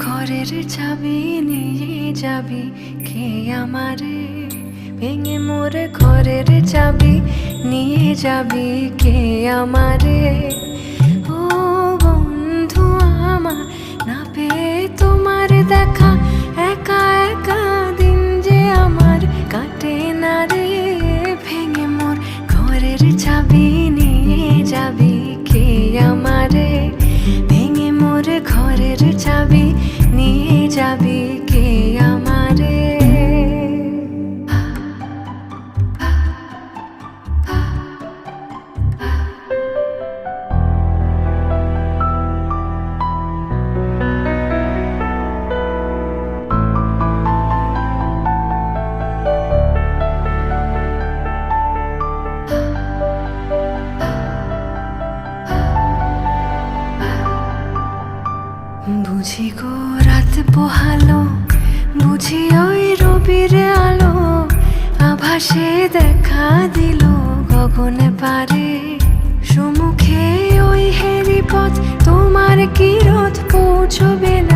ঘরের চাবি নিয়ে যাবি কে আমারে, ভেঙে মোর ঘরের চাবি নিয়ে যাবি কে আমারে। ও বন্ধু আমার, না পেয়ে তোমার দেখা, একা একা দিন যে আমার কাটে না রে। ভেঙে মোর ঘরের চাবি নিয়ে যাবি কে আমারে, ভেঙে মোর ঘরের চাবি নিয়ে যাবি কে আমারে। বুঝি গো রাত পোহালো, বুঝি ওই রবির আলো, আভাসে দেখা দিল গগনে পারে। সম্মুখে ওই হেরি পথ, তোমার কি রথ পৌঁছবে না।